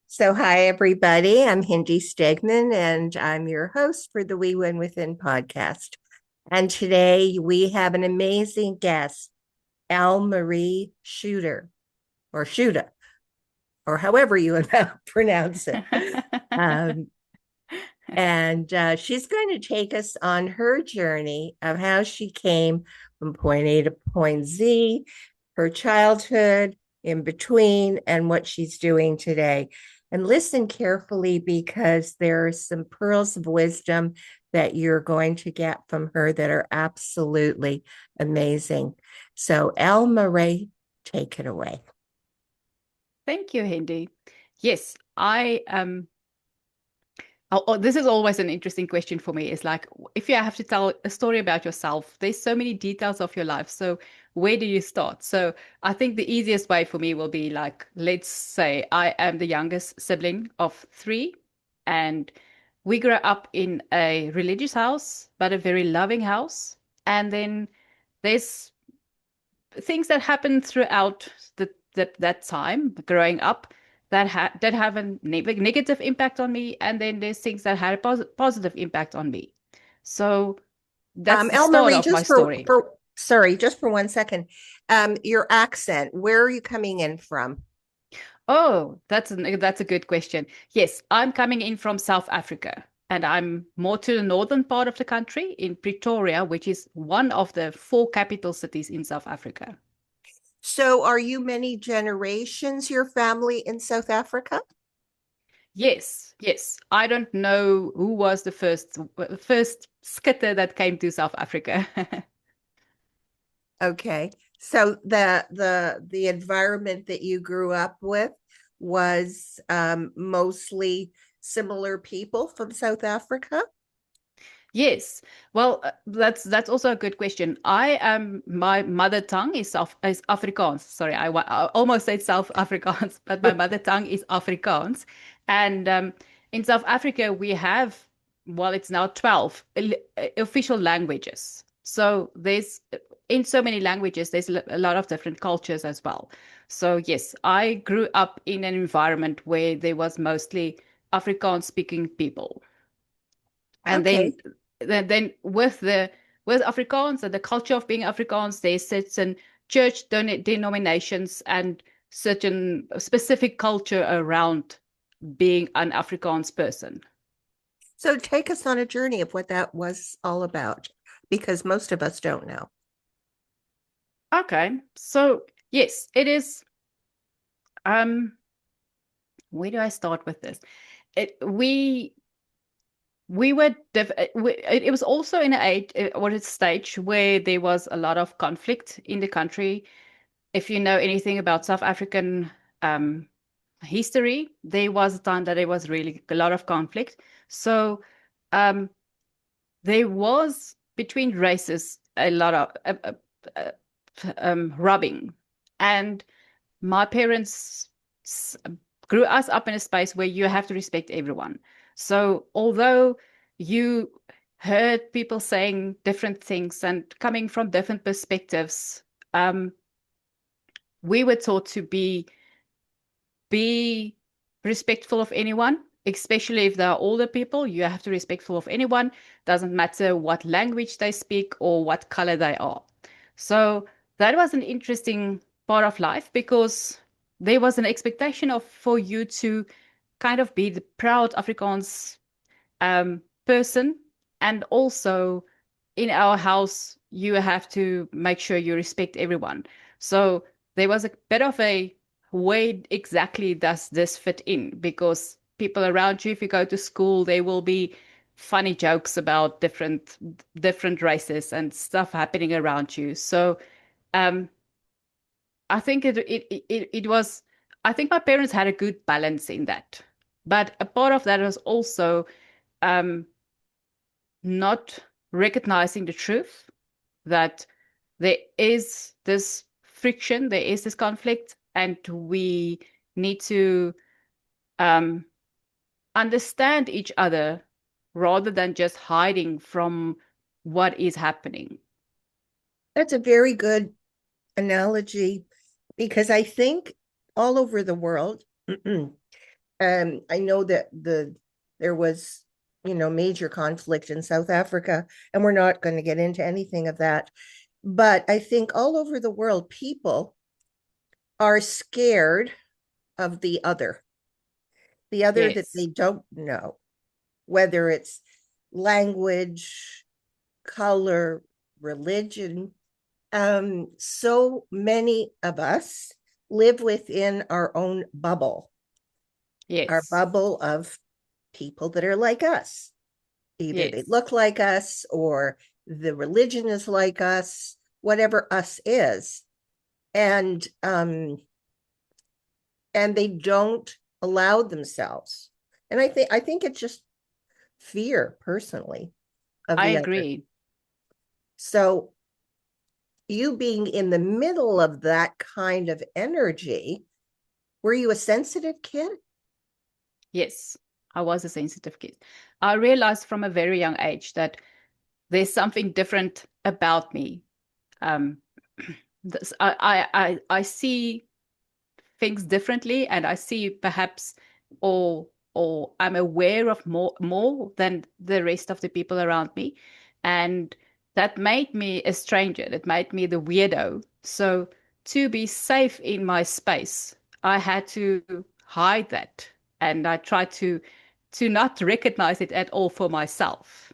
So, hi, everybody. I'm Hindy Stegman, and I'm your host for the We Win Within podcast. And today we have an amazing guest, Al Marie Shooter, or Shuta, or however you pronounce it. Um, and she's going to take us on her journey of how she came from point A to point Z, her childhood, in between, and what she's doing today. And listen carefully because there are some pearls of wisdom that you're going to get from her that are absolutely amazing. So, Elle Marie, take it away. Thank you, Hindy. Yes, this is always an interesting question for me. It's like if you have to tell a story about yourself, there's so many details of your life. So where do you start? So I think the easiest way for me will be like, let's say I am the youngest sibling of three, and we grew up in a religious house, but a very loving house. And then there's things that happen throughout that time growing up that have a negative impact on me, and then there's things that had a positive impact on me. So that's the Elle start Marie, of my just story. for sorry, just for 1 second. Your accent, where are you coming in from? Oh, that's a good question. Yes, I'm coming in from South Africa, and I'm more to the northern part of the country in Pretoria, which is one of the four capital cities in South Africa. So, are you many generations, your family in South Africa? Yes, yes. I don't know who was the first skitter that came to South Africa. Okay. So the environment that you grew up with was mostly similar people from South Africa. Yes. Well, that's also a good question. I am My mother tongue is Afrikaans. Sorry, I almost said South Afrikaans, but my mother tongue is Afrikaans. And in South Africa, we have, well, it's now 12 official languages. So there's in so many languages, there's a lot of different cultures as well. So yes, I grew up in an environment where there was mostly Afrikaans speaking people. And Okay. then with Afrikaans and the culture of being Afrikaans, there's certain church denominations and certain specific culture around being an Afrikaans person. So take us on a journey of what that was all about, because most of us don't know. Okay, so yes, it is. Um, where do I start with this? It we were it was also in an age or a stage where there was a lot of conflict in the country. If you know anything about South African um, history, there was a time that there was really a lot of conflict. So um, there was between races a lot of rubbing. And my parents grew us up in a space where you have to respect everyone. So although you heard people saying different things and coming from different perspectives, um, we were taught to be respectful of anyone, especially if they are older people. You have to be respectful of anyone. Doesn't matter what language they speak or what color they are. So that was an interesting part of life because there was an expectation of for you to kind of be the proud Afrikaans person, and also in our house you have to make sure you respect everyone. So there was a bit of a where exactly does this fit in? Because people around you, if you go to school, there will be funny jokes about different races and stuff happening around you. So um, I think it was. I think my parents had a good balance in that, but a part of that was also um, not recognizing the truth that there is this friction, there is this conflict, and we need to um, understand each other rather than just hiding from what is happening. That's a very good analogy because I think all over the world. I know that there was, major conflict in South Africa, and we're not going to get into anything of that. But I think all over the world, people are scared of the other that they Yes. don't know, whether it's language, color, religion. So many of us live within our own bubble, our Yes. bubble of people that are like us. Either they Yes. look like us or the religion is like us, whatever us is. And they don't allow themselves. And I think it's just fear personally of I the other. agree. So you being in the middle of that kind of energy, were you a sensitive kid? Yes. I was a sensitive kid. I realized from a very young age that there's something different about me. Um, I see things differently, and I see perhaps, or I'm aware of more than the rest of the people around me. And that made me a stranger. That made me the weirdo. So to be safe in my space, I had to hide that. And I tried to not recognize it at all for myself.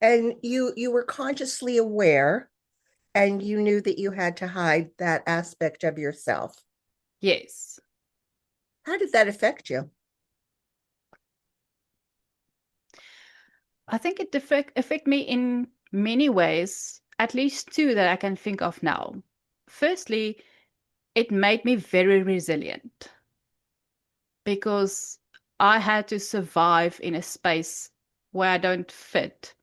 And you were consciously aware and you knew that you had to hide that aspect of yourself. Yes. How did that affect you? I think it affect me in many ways, at least two that I can think of now. Firstly, it made me very resilient because I had to survive in a space where I don't fit.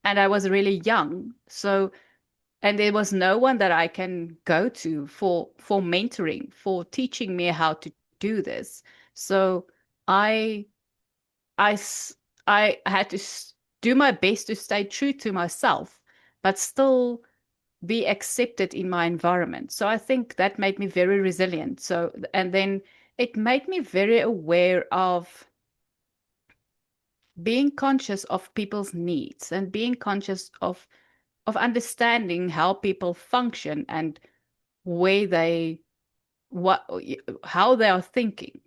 And I was really young. So, and there was no one that I can go to for mentoring, for teaching me how to do this. So I I s- I had to do my best to stay true to myself, but still be accepted in my environment. So I think that made me very resilient. So, and then it made me very aware of being conscious of people's needs and being conscious of understanding how people function and where they what how they are thinking.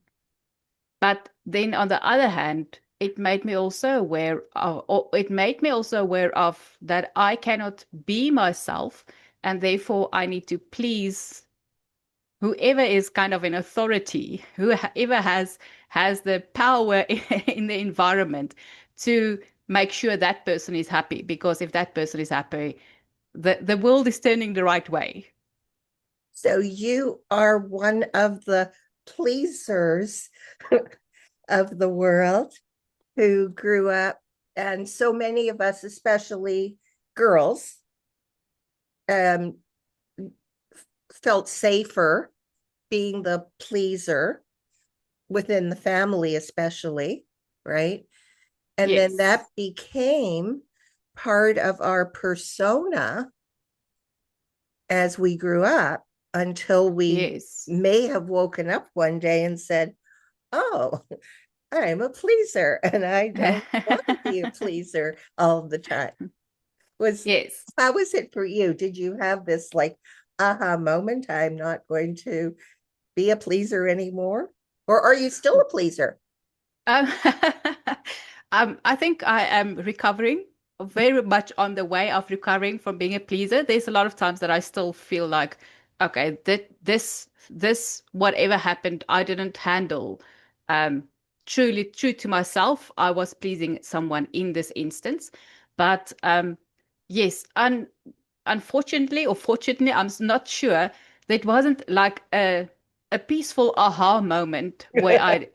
But then on the other hand, it made me also aware of, or it made me also aware of that I cannot be myself, and therefore I need to please whoever is kind of an authority, whoever has the power in the environment to make sure that person is happy. Because if that person is happy, the world is turning the right way. So you are one of the pleasers of the world who grew up, and so many of us, especially girls, um, felt safer being the pleaser within the family, especially, right? And then that Yes, became part of our persona as we grew up until we yes. may have woken up one day and said, oh, I'm a pleaser and I don't want to be a pleaser all the time. Was Yes. How was it for you? Did you have this like aha moment? I'm not going to be a pleaser anymore? Or are you still a pleaser? Um, I think I am recovering, very much on the way of recovering from being a pleaser. There's a lot of times that I still feel like, okay, this, whatever happened, I didn't handle um, truly true to myself. I was pleasing someone in this instance. But yes, unfortunately or fortunately, I'm not sure. That wasn't like a peaceful aha moment where I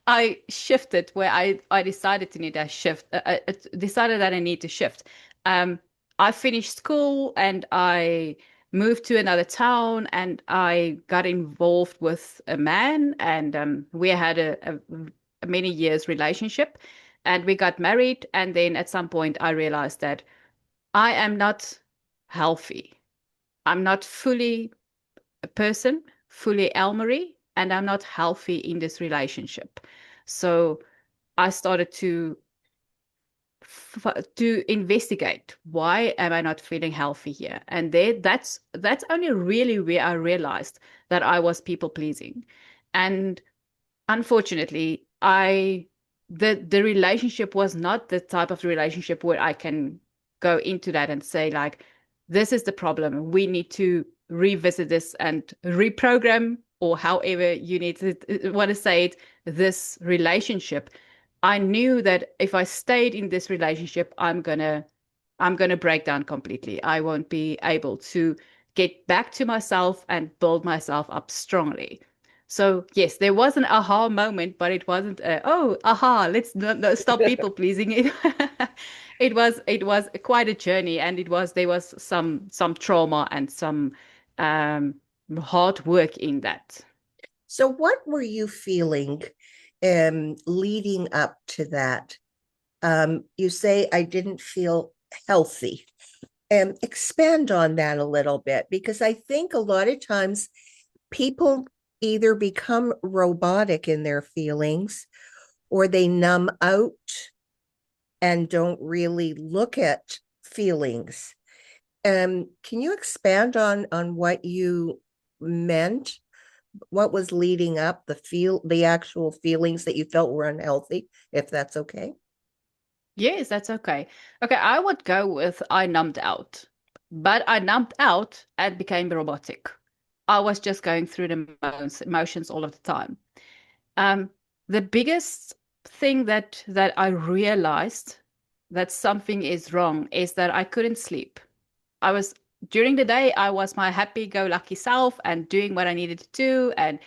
I shifted, where I decided to need a shift, decided that I need to shift. Um, I finished school and I moved to another town and I got involved with a man, and we had a many years relationship, and we got married. And then at some point I realized that I am not healthy. I'm not fully a person, fully Elmarie, and I'm not healthy in this relationship. So I started to investigate, why am I not feeling healthy here? And that's only really where I realized that I was people pleasing. And unfortunately, the relationship was not the type of relationship where I can go into that and say, like, this is the problem. We need to revisit this and reprogram, or however you need to want to say it, this relationship. I knew that if I stayed in this relationship, I'm gonna break down completely. I won't be able to get back to myself and build myself up strongly. So yes, there was an aha moment, but it wasn't oh, aha, let's not stop people pleasing it. It was quite a journey, and there was some trauma and some um hard work in that. So, what were you feeling leading up to that? You say I didn't feel healthy. Expand on that a little bit, because I think a lot of times people either become robotic in their feelings or they numb out and don't really look at feelings. Can you expand on what you meant? What was leading up, the actual feelings that you felt were unhealthy, if that's okay? Yes, that's okay. Okay, I would go with I numbed out. But I numbed out and became robotic. I was just going through the emotions all of the time. Um, the biggest thing that I realized that something is wrong is that I couldn't sleep. I was During the day, I was my happy-go-lucky self and doing what I needed to do and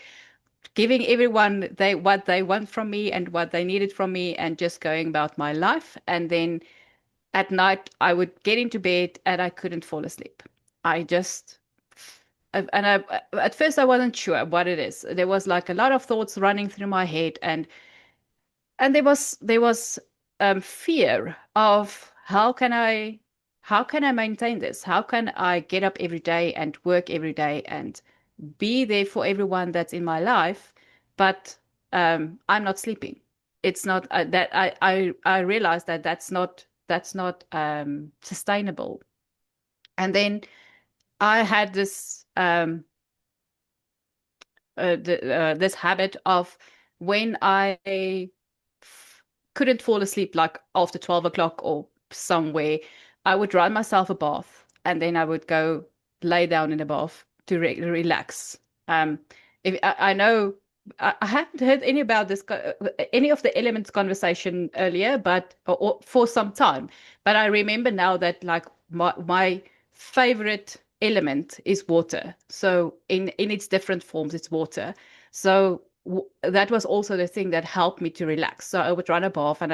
giving everyone what they want from me and what they needed from me and just going about my life. And then at night, I would get into bed and I couldn't fall asleep. I just at first I wasn't sure what it is. There was like a lot of thoughts running through my head, and there was fear of how can I maintain this? How can I get up every day and work every day and be there for everyone that's in my life, but I'm not sleeping. It's not that I realized that that's not sustainable. And then I had this habit of when I couldn't fall asleep, like after 12 o'clock or somewhere, I would run myself a bath and then I would go lay down in a bath to relax. Um, if I know I haven't heard any of the elements conversation earlier, but or for some time. But I remember now that like my favorite element is water. So in its different forms, it's water. So that was also the thing that helped me to relax. So I would run a bath and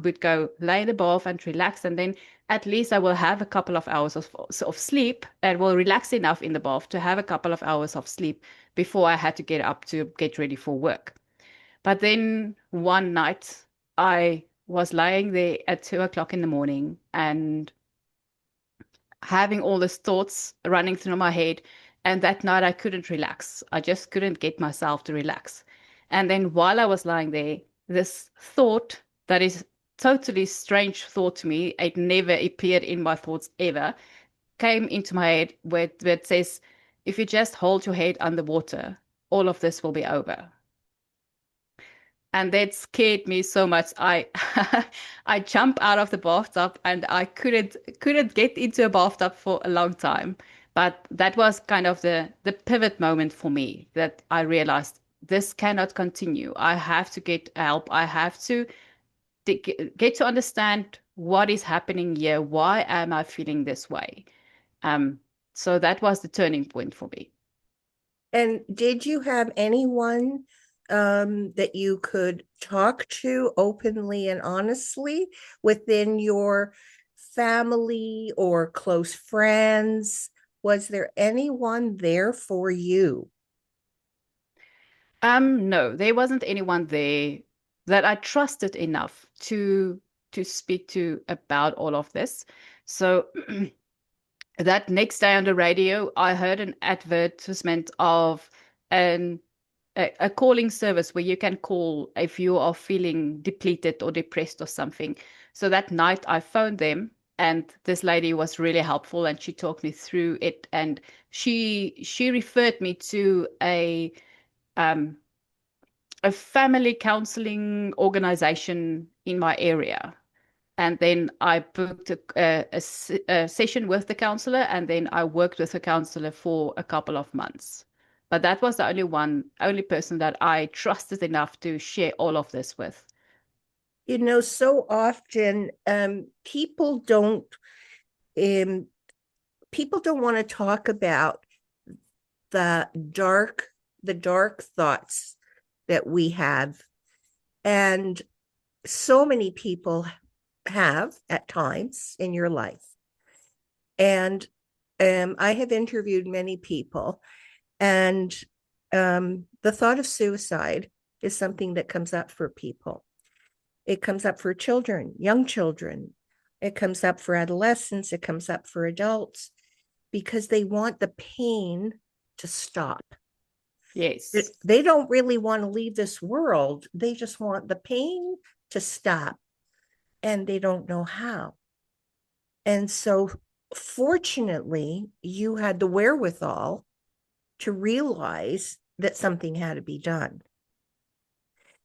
would go lay in the bath and relax, and then at least I will have a couple of hours of sleep and will relax enough in the bath to have a couple of hours of sleep before I had to get up to get ready for work. But then one night I was lying there at 2 o'clock in the morning and having all these thoughts running through my head. And that night I couldn't relax. I just couldn't get myself to relax. And then while I was lying there, this thought that is totally strange thought to me, it never appeared in my thoughts ever, came into my head where it says, if you just hold your head underwater, all of this will be over. And that scared me so much. I I jumped out of the bathtub and I couldn't get into a bathtub for a long time. But that was kind of the pivot moment for me, that I realized this cannot continue. I have to get help. I have to get to understand what is happening here. Why am I feeling this way? Um, so that was the turning point for me. And did you have anyone that you could talk to openly and honestly within your family or close friends? Was there anyone there for you? No, there wasn't anyone there that I trusted enough to speak to about all of this. So That next day on the radio, I heard an advertisement of an a calling service where you can call if you are feeling depleted or depressed or something. So that night I phoned them, and this lady was really helpful, and she talked me through it, and she referred me to um a family counseling organization in my area. And then I booked a session with the counselor, and then I worked with the counselor for a couple of months. But that was the only person that I trusted enough to share all of this with. So often um, people don't want to talk about the dark the dark thoughts that we have, and so many people have at times in your life. And I have interviewed many people, and the thought of suicide is something that comes up for people. It comes up for children, young children. It comes up for adolescents. It comes up for adults because they want the pain to stop. Yes. They don't really want to leave this world. They just want the pain to stop, and they don't know how. And so, fortunately, you had the wherewithal to realize that something had to be done.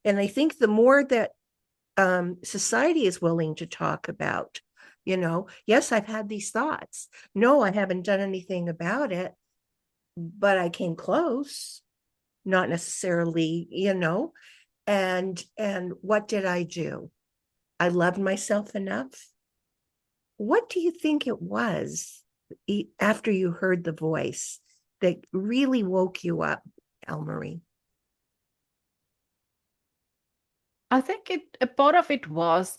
And I think the more that society is willing to talk about, yes, I've had these thoughts. No, I haven't done anything about it, but I came close, not necessarily, and what did I do? I loved myself enough. What do you think it was after you heard the voice that really woke you up, Elmarie? I think a part of it was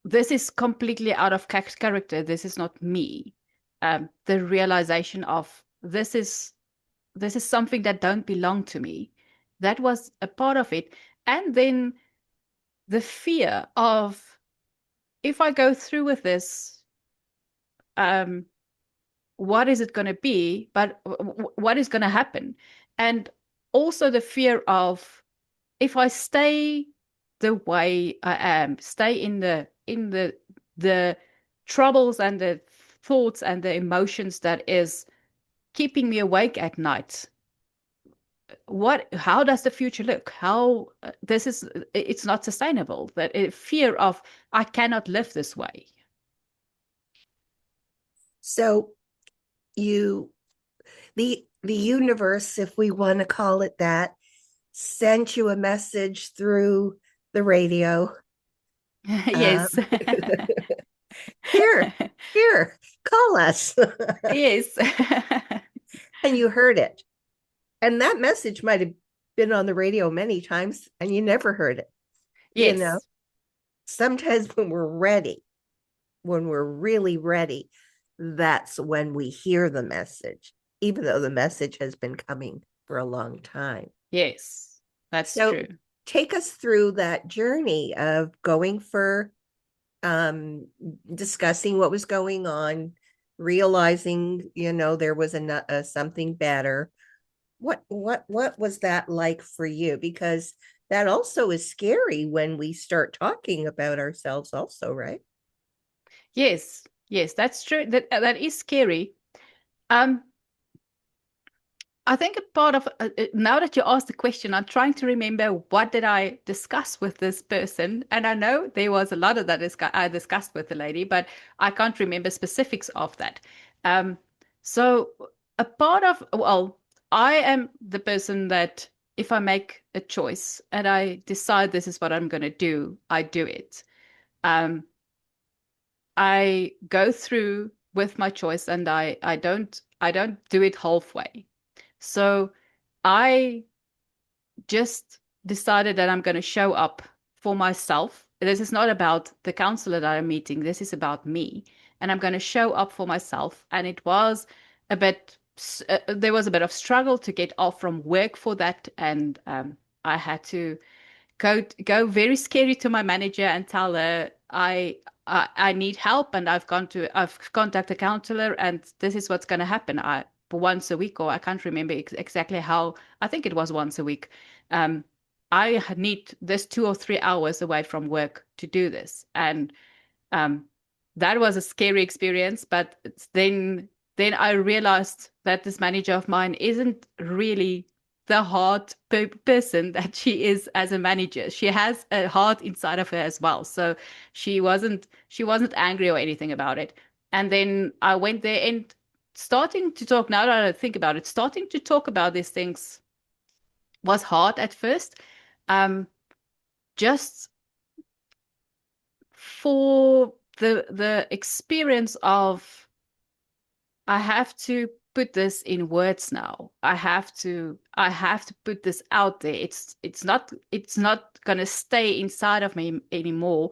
this is completely out of character. This is not me. The realization of this is something that don't belong to me. That was a part of it. And then the fear of, if I go through with this, um, what is it going to be? But what is going to happen? And also the fear of, if I stay the way I am, stay in the troubles and the thoughts and the emotions that is keeping me awake at night, how does the future look? How this is It's not sustainable. That fear of, I cannot live this way. So you the universe, if we want to call it that, sent you a message through the radio. Um, Yes. here, here, call us. Yes. And you heard it. And that message might have been on the radio many times and you never heard it. You know, Yes. sometimes when we're really ready, that's when we hear the message, even though the message has been coming for a long time. Yes. That's So true. take us through that journey of going for um discussing what was going on, realizing, there was something better. What was that like for you? Because that also is scary when we start talking about ourselves also, right? Yes. Yes, that's true. That is scary. Um, I think a part of now that you asked the question, I'm trying to remember what did I discuss with this person, and I know there was a lot of that I discussed with the lady, but I can't remember specifics of that. Um, so a part of well, I am the person that if I make a choice and I decide this is what I'm going to do, I do it. Um, I go through with my choice, and I don't do it halfway. So I just decided that I'm going to show up for myself. This is not about the counselor that I'm meeting. This is about me. And I'm going to show up for myself. And it was a bit, there was a bit of struggle to get off from work for that. And I had to go very scary to my manager and tell her I need help, and I've contacted a counselor, and this is what's going to happen. Once a week, or I can't remember exactly how, I think it was once a week. Um, I need this 2 or 3 hours away from work to do this. And um, that was a scary experience. But then I realized that this manager of mine isn't really the hard person that she is as a manager. She has a heart inside of her as well. So she wasn't angry or anything about it. And then I went there and starting to talk, now that I think about it, starting to talk about these things was hard at first. Um, just for the experience of, I have to put this in words now. I have to put this out there. It's not gonna stay inside of me anymore.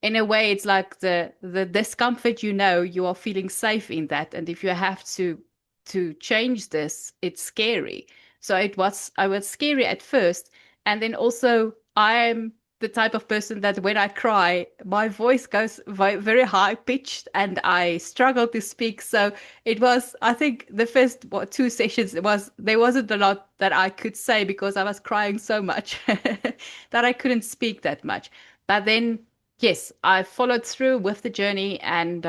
In a way, it's like the discomfort, you are feeling safe in that. And if you have to change this, it's scary. So I was scary at first. And then also I'm the type of person that when I cry, my voice goes very high pitched and I struggle to speak. So it was, I think the first 2 sessions, there wasn't a lot that I could say because I was crying so much that I couldn't speak that much. But then, yes, I followed through with the journey, and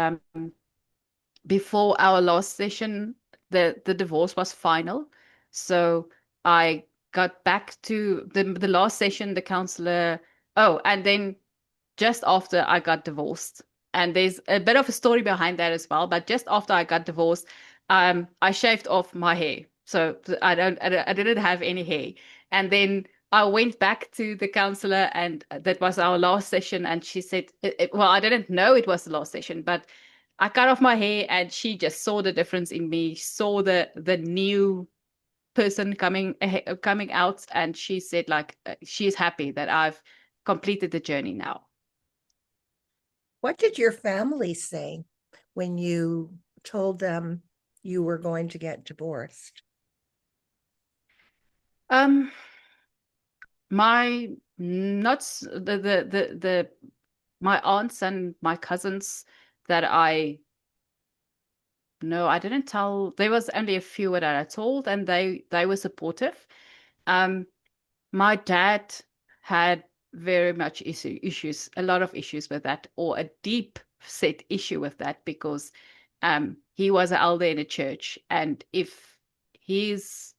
before our last session, the divorce was final. So I got back to the last session, the counselor. Oh, and then just after I got divorced, and there's a bit of a story behind that as well. But just after I got divorced, I shaved off my hair, so I didn't have any hair. And then I went back to the counselor, and that was our last session. And she said, well, I didn't know it was the last session, but I cut off my hair, and she just saw the difference in me, saw the new person coming out, and she said like she's happy that I've completed the journey now. What did your family say when you told them you were going to get divorced? Um, my not the my aunts and my cousins that I know, I didn't tell. There was only a few that I told, and they were supportive. Um, my dad had very much issues, a lot of issues with that, or a deep set issue with that, because he was an elder in a church, and if he's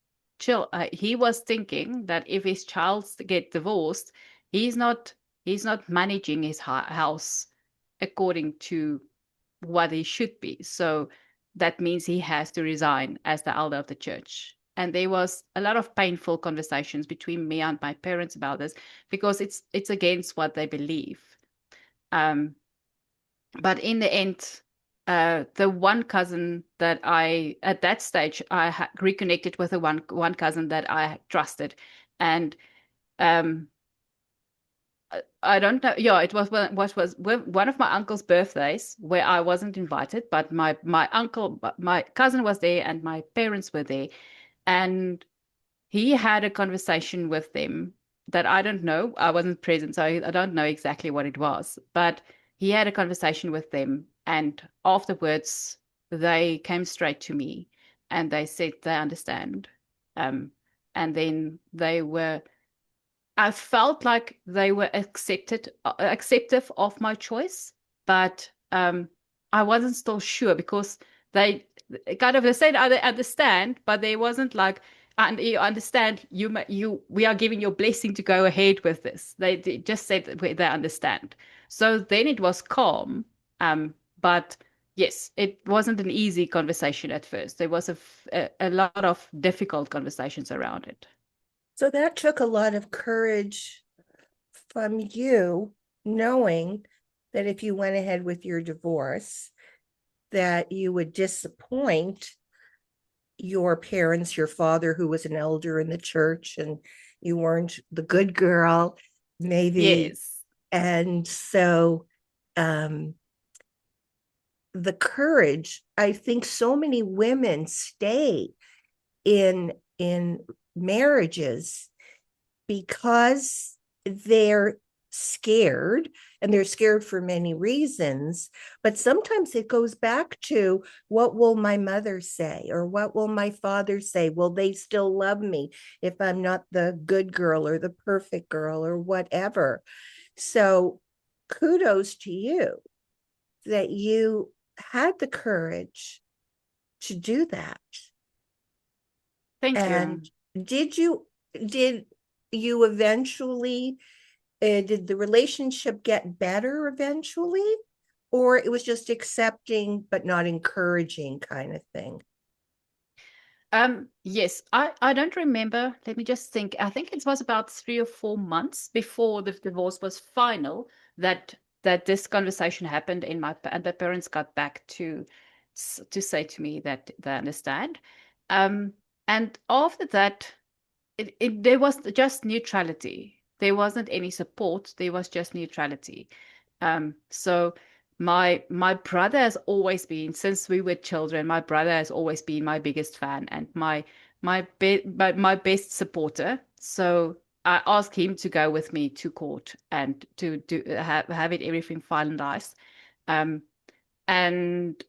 he was thinking that if his child get divorced, he's not he's not managing his house according to what he should be. So that means he has to resign as the elder of the church. And there was a lot of painful conversations between me and my parents about this, because it's against what they believe. Um, but in the end, the one cousin that I at that stage reconnected with the one cousin that I trusted, and um, I don't know. Yeah, it was what was one of my uncle's birthdays where I wasn't invited, but my cousin was there, and my parents were there, and he had a conversation with them that I don't know. I wasn't present, so I don't know exactly what it was. But he had a conversation with them, and afterwards they came straight to me and they said they understand. Um, and then I felt like they were acceptive of my choice, but I wasn't still sure, because they they said I understand, but they wasn't like, and you understand, we are giving your blessing to go ahead with this. They just said that they understand. So then it was calm, but yes, it wasn't an easy conversation at first. There was a lot of difficult conversations around it. So that took a lot of courage from you, knowing that if you went ahead with your divorce, that you would disappoint your parents, your father, who was an elder in the church, and you weren't the good girl, maybe. Yes. And so um, the courage, I think so many women stay in marriages because they're scared, and they're scared for many reasons. But sometimes it goes back to, what will my mother say, or what will my father say? Will they still love me if I'm not the good girl or the perfect girl or whatever? So kudos to you that you had the courage to do that. Thank you. And did you did you eventually did the relationship get better eventually, or it was just accepting but not encouraging kind of thing? Yes, I don't remember. Let me just think. I think it was about 3 or 4 months before the divorce was final that this conversation happened in and the parents got back to say to me that they understand. Um, and after that, there was just neutrality. There wasn't any support. There was just neutrality. So my brother has always been, since we were children, my brother has always been my biggest fan and my best supporter. So I asked him to go with me to court and to have it everything finalized. Um, and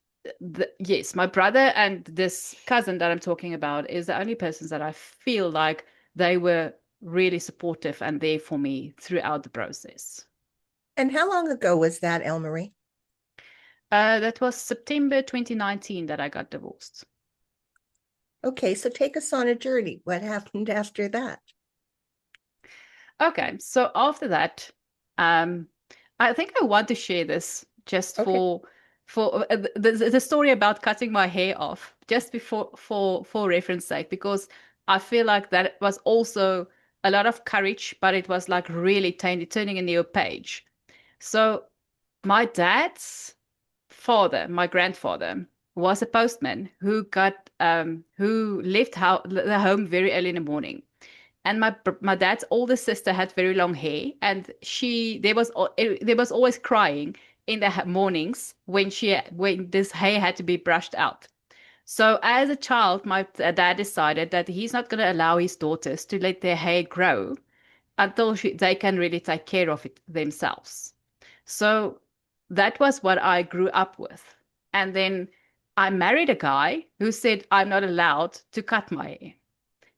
yes, my brother and this cousin that I'm talking about is the only persons that I feel like they were really supportive and there for me throughout the process. And how long ago was that, Elmarie? That was September 2019 that I got divorced. Okay, so take us on a journey. What happened after that? Okay, so after that, um, I think I want to share this just Okay. for the story about cutting my hair off, just before for reference sake, because I feel like that was also a lot of courage, but it was like really turning a new page. So my dad's father, my grandfather, was a postman who left the home very early in the morning. And my dad's older sister had very long hair, and there was always crying in the mornings when this hair had to be brushed out. So as a child, my dad decided that he's not going to allow his daughters to let their hair grow until they can really take care of it themselves. So that was what I grew up with. And then I married a guy who said I'm not allowed to cut my hair.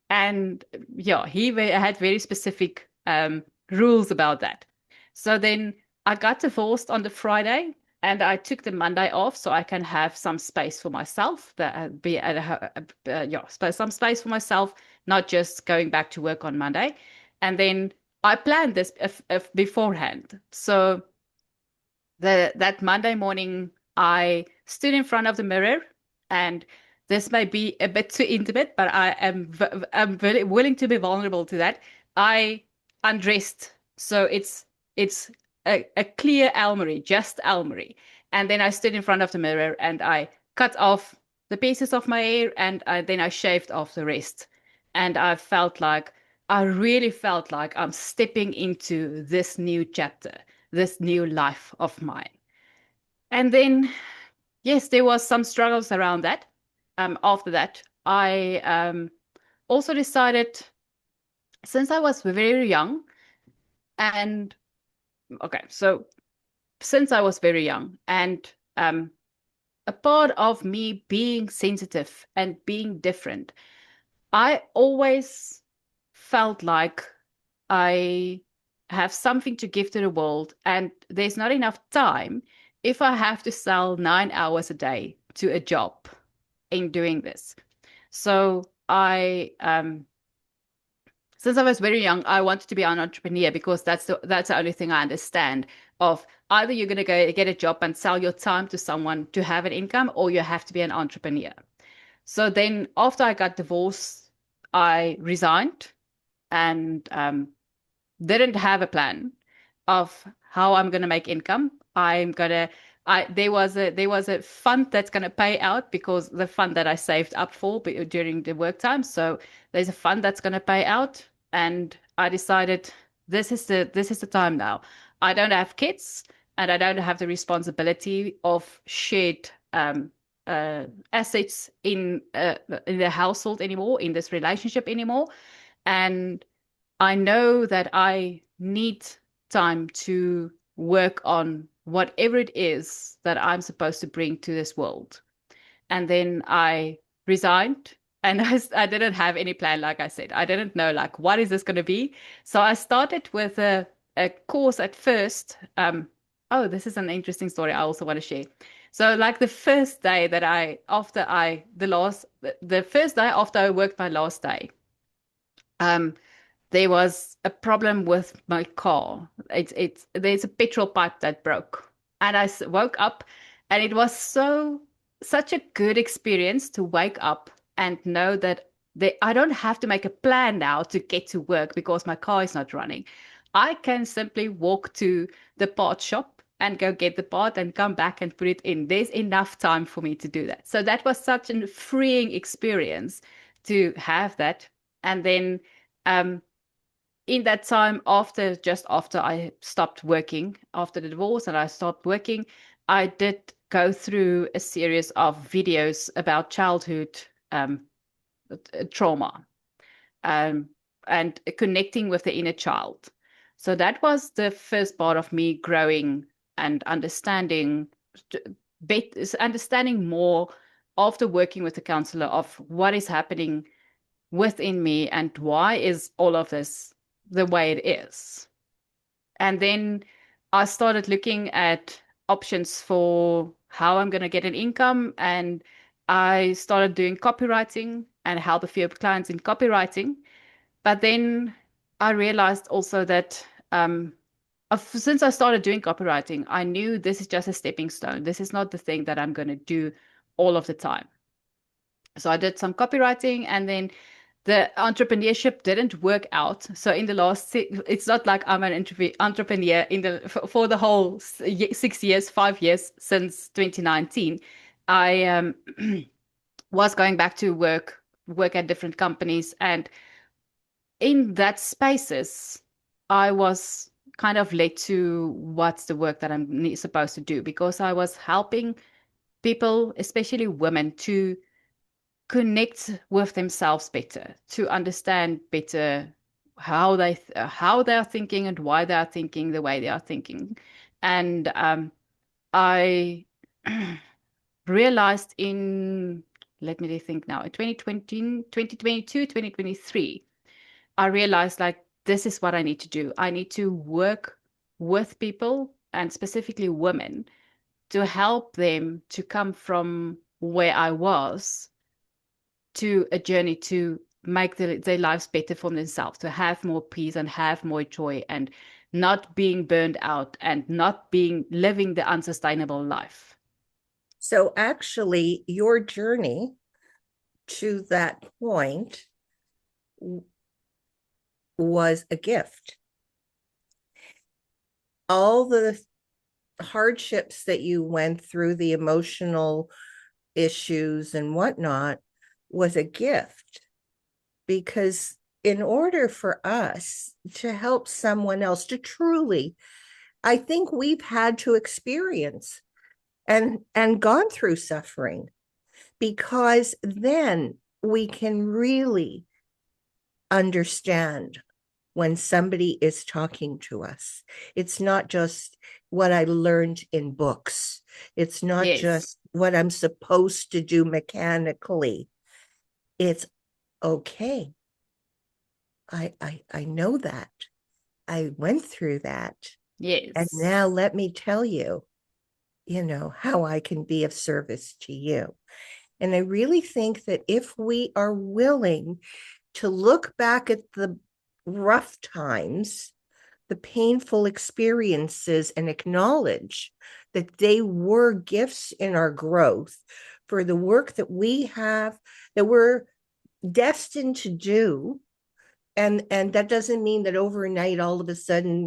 And yeah, had very specific rules about that. So then I got divorced on the Friday and I took the Monday off so I can have some space for myself, be at some space for myself, not just going back to work on Monday. And then I planned this beforehand. So that Monday morning, I stood in front of the mirror, and this may be a bit too intimate, but I'm very willing to be vulnerable to that. I undressed, so it's a clear almery, just almery, and then I stood in front of the mirror and I cut off the pieces of my hair, and then I shaved off the rest, and I really felt like I'm stepping into this new chapter, this new life of mine. And then, yes, there was some struggles around that. After that, I also decided, since I was very young, and okay, so since I was very young, and a part of me being sensitive and being different, I always felt like I have something to give to the world, and there's not enough time if I have to sell 9 hours a day to a job in doing this. So since I was very young, I wanted to be an entrepreneur because that's the only thing I understand of. Either you're going to go get a job and sell your time to someone to have an income, or you have to be an entrepreneur. So then after I got divorced, I resigned and didn't have a plan of how I'm going to make income. There was a fund that's going to pay out because the fund that I saved up for during the work time. So there's a fund that's going to pay out, and I decided this is the time now. I don't have kids, and I don't have the responsibility of shared assets in the household anymore, in this relationship anymore, and I know that I need time to work on whatever it is that I'm supposed to bring to this world. And then I resigned, and I didn't have any plan. Like I said, I didn't know like what is this going to be. So I started with a course at first. Oh, this is an interesting story I also want to share. So like the first day that the first day after I worked my last day, um there was a problem with my car. There's a petrol pipe that broke, and I woke up, and it was such a good experience to wake up and know that I don't have to make a plan now to get to work because my car is not running. I can simply walk to the part shop and go get the part and come back and put it in. There's enough time for me to do that. So that was such a freeing experience to have that. And then um, in that time, just after I stopped working, after the divorce and I stopped working, I did go through a series of videos about childhood trauma, um, and connecting with the inner child. So that was the first part of me growing and understanding more after working with the counselor of what is happening within me and why is all of this the way it is. And then I started looking at options for how I'm going to get an income. And I started doing copywriting and help a few clients in copywriting. But then I realized also that since I started doing copywriting, I knew this is just a stepping stone. This is not the thing that I'm going to do all of the time. So I did some copywriting, and then the entrepreneurship didn't work out. So in the it's not like I'm an entrepreneur for the whole 6 years, 5 years since 2019. I was going back to work at different companies, and in that spaces, I was kind of led to what's the work that I'm supposed to do, because I was helping people, especially women, to connect with themselves better, to understand better how they are thinking and why they are thinking the way they are thinking. And I realized in, let me think now, in 2020, 2022, 2023, I realized like this is what I need to do. I need to work with people, and specifically women, to help them to come from where I was to a journey to make their lives better for themselves, to have more peace and have more joy, and not being burned out and not being living the unsustainable life. So actually, your journey to that point was a gift. All the hardships that you went through, the emotional issues and whatnot, was a gift, because in order for us to help someone else to truly, I think we've had to experience and gone through suffering, because then we can really understand when somebody is talking to us. It's not just what I learned in books. It's not Yes, just what I'm supposed to do mechanically. It's okay. I know that. I went through that. And yes. now let me tell you, how I can be of service to you. And I really think that if we are willing to look back at the rough times, the painful experiences, and acknowledge that they were gifts in our growth for the work that we have, that we're destined to do. And that doesn't mean that overnight, all of a sudden,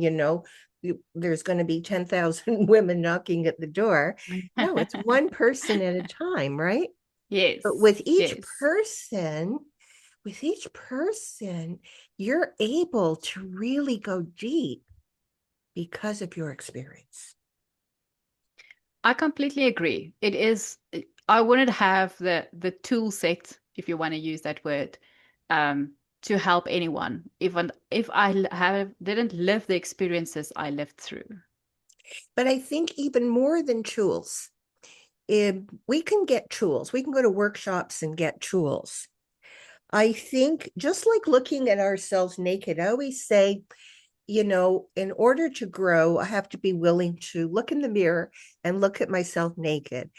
there's going to be 10,000 women knocking at the door. No, it's one person at a time, right? But Yes, yes. with each person, you're able to really go deep because of your experience. I completely agree. It is, I wouldn't have the tool set, if you want to use that word, to help anyone, even if didn't live the experiences I lived through. But I think even more than tools, we can get tools. We can go to workshops and get tools. I think just like looking at ourselves naked, I always say, in order to grow, I have to be willing to look in the mirror and look at myself naked,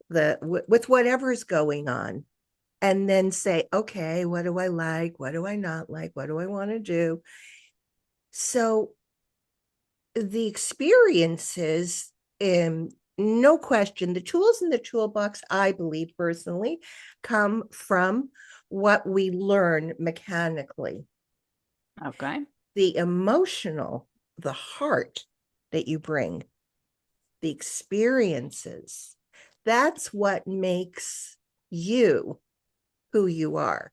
with whatever's going on, and then say, okay, what do I like? What do I not like? What do I want to do? So the experiences, no question, the tools in the toolbox, I believe personally, come from what we learn mechanically. Okay. The emotional, the heart that you bring, the experiences, that's what makes you who you are.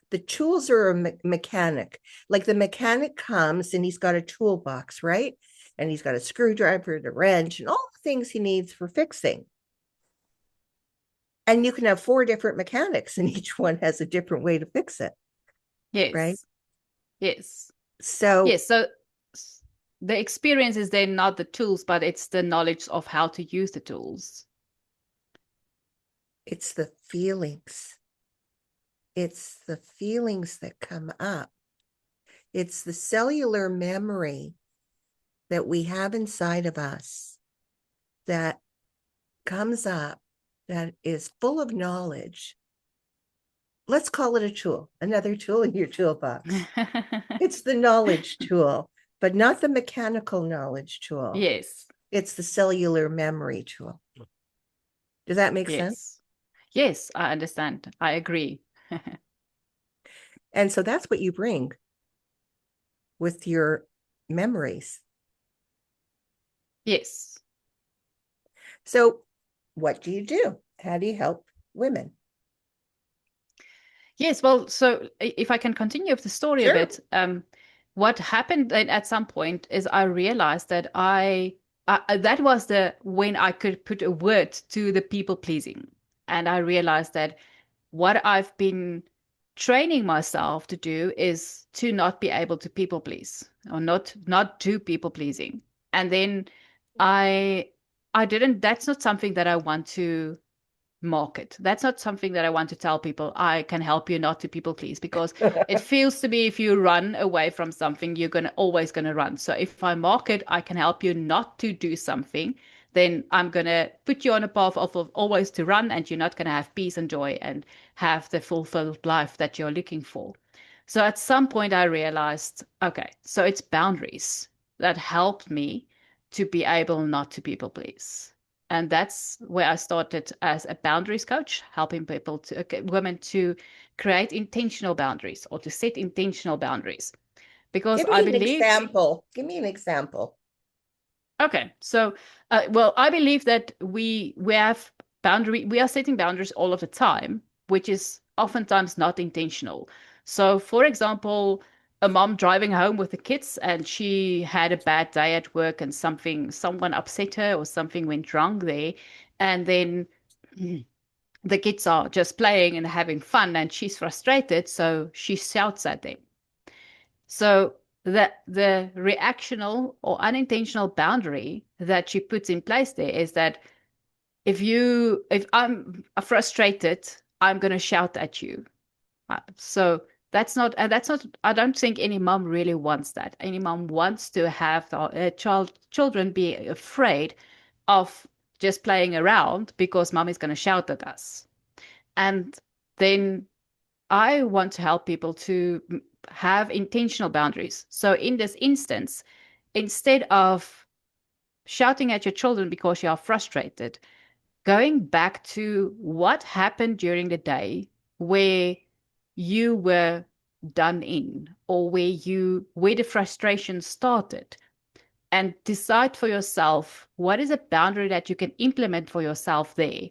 The tools are a mechanic. Like the mechanic comes and he's got a toolbox, right? And he's got a screwdriver and a wrench and all the things he needs for fixing. And you can have 4 different mechanics and each one has a different way to fix it, right? Yes. Yes. So Yes. So the experience is then not the tools, but it's the knowledge of how to use the tools. it's the feelings. It's the feelings that come up. It's the cellular memory that we have inside of us that comes up, that is full of knowledge. Let's call it a tool, another tool in your toolbox. It's the knowledge tool, but not the mechanical knowledge tool. Yes. It's the cellular memory tool. Does that make sense? Yes. Yes, I understand. I agree. And so that's what you bring with your memories. Yes. So, what do you do? How do you help women? Yes, well, so if I can continue with the story a Sure. bit, what happened then at some point is I realized that that was the when I could put a word to the people pleasing, and I realized that what I've been training myself to do is to not be able to people please or not do people pleasing, and then I I didn't. That's not something that I want to market. That's not something that I want to tell people, I can help you not to people please, because it feels to me if you run away from something, you're gonna always gonna run. So if I market, I can help you not to do something, then I'm gonna put you on a path of always to run, and you're not gonna have peace and joy and have the fulfilled life that you're looking for. So at some point I realized, okay, so it's boundaries that helped me to be able not to people please. And that's where I started as a boundaries coach, helping women to create intentional boundaries or to set intentional boundaries. Because Give I me an believe, example. Give me an example. okay, so, well, I believe that we are setting boundaries all of the time, which is oftentimes not intentional. So, for example, a mom driving home with the kids and she had a bad day at work and someone upset her or something went wrong there. And then the kids are just playing and having fun and she's frustrated, so she shouts at them. So the reactional or unintentional boundary that she puts in place there is that if I'm frustrated, I'm going to shout at you. So that's not I don't think any mom really wants that. Any mom wants to have children be afraid of just playing around because mom is going to shout at us. And then I want to help people to have intentional boundaries. So in this instance, instead of shouting at your children because you are frustrated, going back to what happened during the day where you were done in, or where the frustration started, and decide for yourself what is a boundary that you can implement for yourself there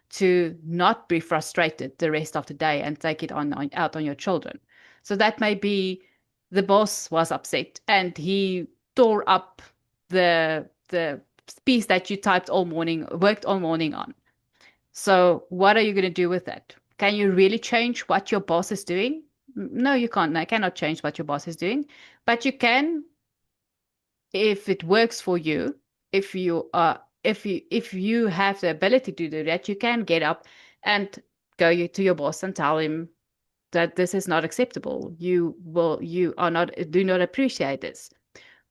to not be frustrated the rest of the day and take it out on your children. So that may be the boss was upset and he tore up the piece that you worked all morning on. So what are you going to do with that? Can you really change what your boss is doing? No, you can't. I cannot change what your boss is doing, but you can, if it works for you, if you have the ability to do that, you can get up and to your boss and tell him that this is not acceptable. You are not do not appreciate this.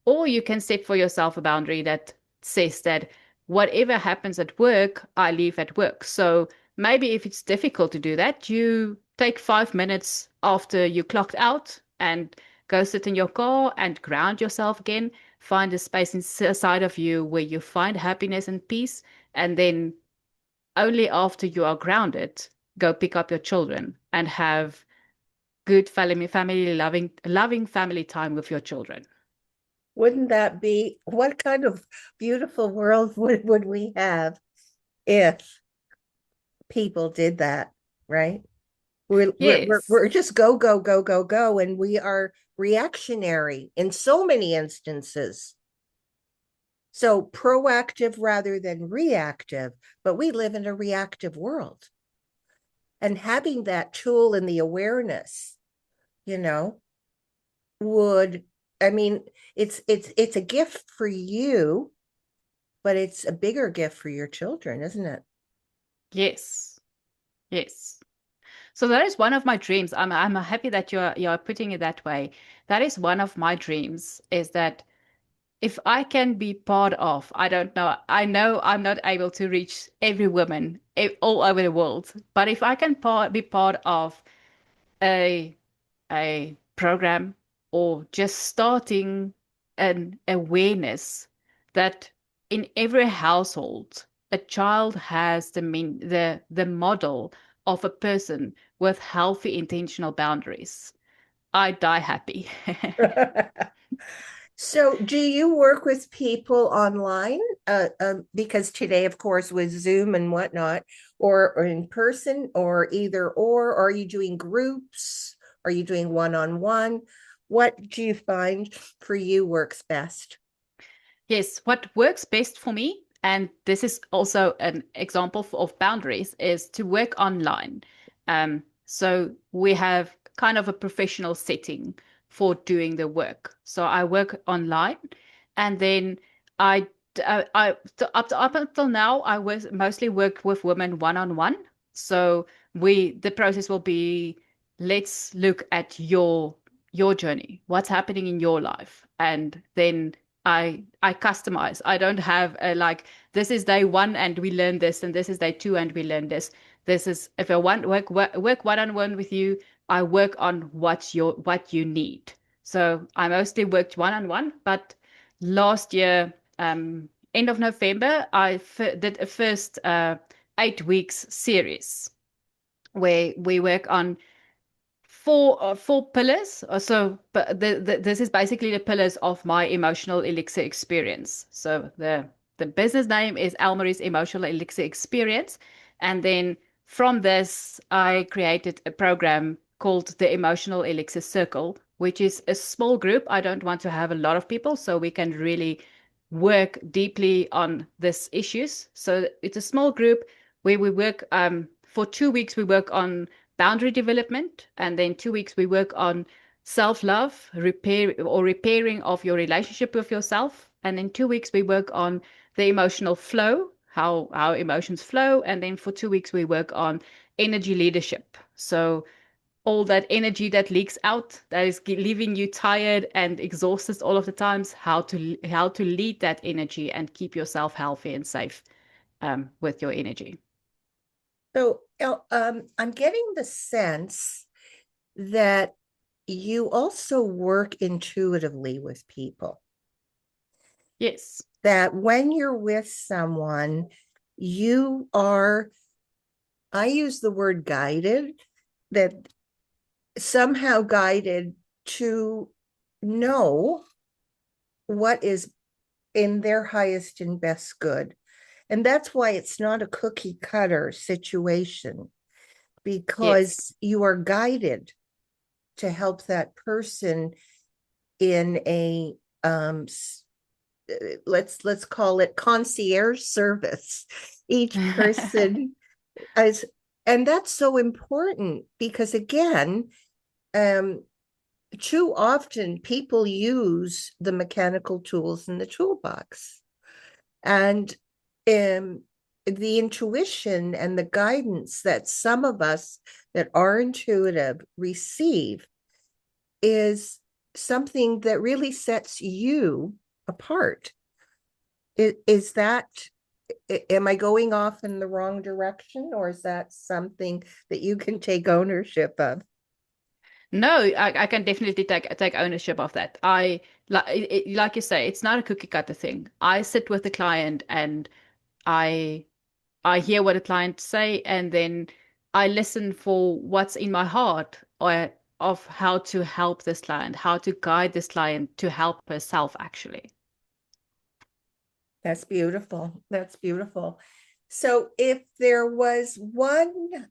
Or you can set for yourself a boundary that says that whatever happens at work, I leave at work. So maybe if it's difficult to do that, you take 5 minutes after you clocked out and go sit in your car and ground yourself again. Find a space inside of you where you find happiness and peace. And then only after you are grounded, go pick up your children and have good family loving family time with your children. Wouldn't that be what kind of beautiful world would we have if people did that, right? Yes. We're just go, go, go, go, go, and we are reactionary in so many instances. So proactive rather than reactive, but we live in a reactive world. And having that tool and the awareness, you know, would, I mean, it's a gift for you, but it's a bigger gift for your children, isn't it? Yes. Yes. So that is one of my dreams. I'm happy that you're putting it that way. That is one of my dreams, is that if I can be part of, I don't know, I know I'm not able to reach every woman all over the world, but if I can be part of a a program or just starting an awareness that in every household a child has the model of a person with healthy intentional boundaries, I die happy. So, do you work with people online? Because today, of course, with Zoom and whatnot, or in person, or either or, are you doing groups? Are you doing one-on-one? What do you find for you works best? Yes, what works best for me, and this is also an example of boundaries, is to work online. So we have kind of a professional setting for doing the work. So I work online, and then I, up until now, I was mostly worked with women one on one. So the process will be, let's look at your journey, what's happening in your life, and then I customize. I don't have a like this is day one and we learn this, and this is day two and we learn this. This is if I want work one on one with you, I work on what you need. So I mostly worked one on one, but last year, end of November, I did a first 8 weeks series where we work on four pillars. So, but this is basically the pillars of my emotional elixir experience. So the business name is Almary's Emotional Elixir Experience, and then from this, I created a program called the Emotional Elixir Circle, which is a small group. I don't want to have a lot of people, so we can really work deeply on these issues. So it's a small group where we work for 2 weeks. We work on boundary development, and then 2 weeks we work on self-love, repairing of your relationship with yourself, and then 2 weeks we work on the emotional flow, how emotions flow, and then for 2 weeks we work on energy leadership. So all that energy that leaks out, that is leaving you tired and exhausted all of the times, how to lead that energy and keep yourself healthy and safe with your energy. So, I'm getting the sense that you also work intuitively with people. Yes. That when you're with someone, you are, I use the word guided, that somehow guided to know what is in their highest and best good. And that's why it's not a cookie cutter situation, Yes. because you are guided to help that person in a let's call it concierge service. Each person as, and that's so important because again, um, too often people use the mechanical tools in the toolbox. And the intuition and the guidance that some of us that are intuitive receive is something that really sets you apart. Is that, am I going off in the wrong direction, or is that something that you can take ownership of? No, I can definitely take ownership of that. Like you say, it's not a cookie cutter thing. I sit with the client and I I hear what a client say, and then I listen for what's in my heart or of how to help this client, how to guide this client to help herself actually. That's beautiful. That's beautiful. So, if there was one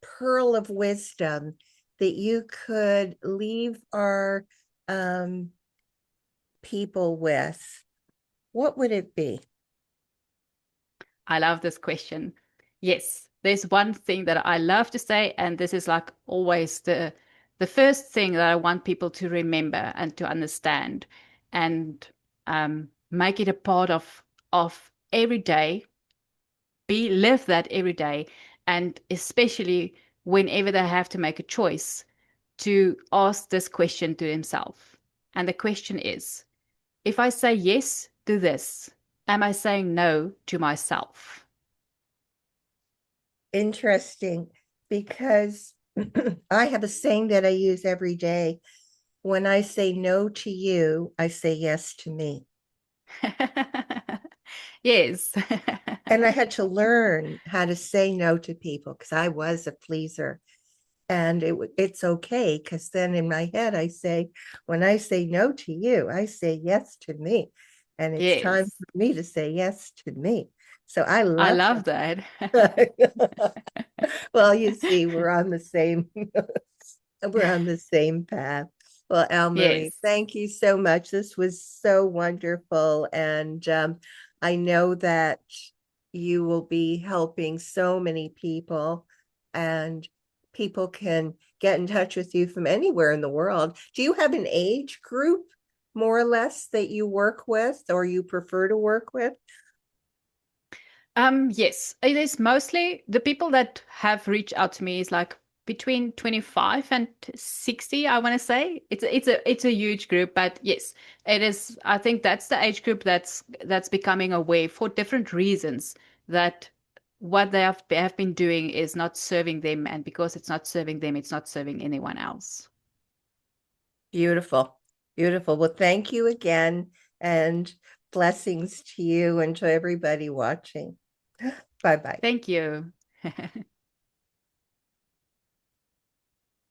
pearl of wisdom that you could leave our um, people with, what would it be? I love this question. Yes, there's one thing that I love to say, and this is like always the first thing that I want people to remember and to understand, and make it a part of every day. Be live that every day, and especially whenever they have to make a choice, to ask this question to themselves. And the question is, if I say yes to this, am I saying no to myself? Interesting, because I have a saying that I use every day. When I say no to you, I say yes to me. Yes. And I had to learn how to say no to people because I was a pleaser. And it's okay, because then in my head I say, when I say no to you, I say yes to me, and it's time Yes. for me to say yes to me. So I I love love that. that. Well, you see, we're on the same we're on the same path. Well, Al Marie, Yes. thank you so much. This was so wonderful, and I know that you will be helping so many people, and people can get in touch with you from anywhere in the world. Do you have an age group, more or less, that you work with or you prefer to work with? Yes, it is mostly the people that have reached out to me is like between 25 and 60, I want to say. It's a huge group, but yes, it is. I think that's the age group that's becoming aware for different reasons that what they have been doing is not serving them, and because it's not serving them, it's not serving anyone else. Beautiful. Beautiful. Well, thank you again, and blessings to you and to everybody watching. Bye bye. Thank you.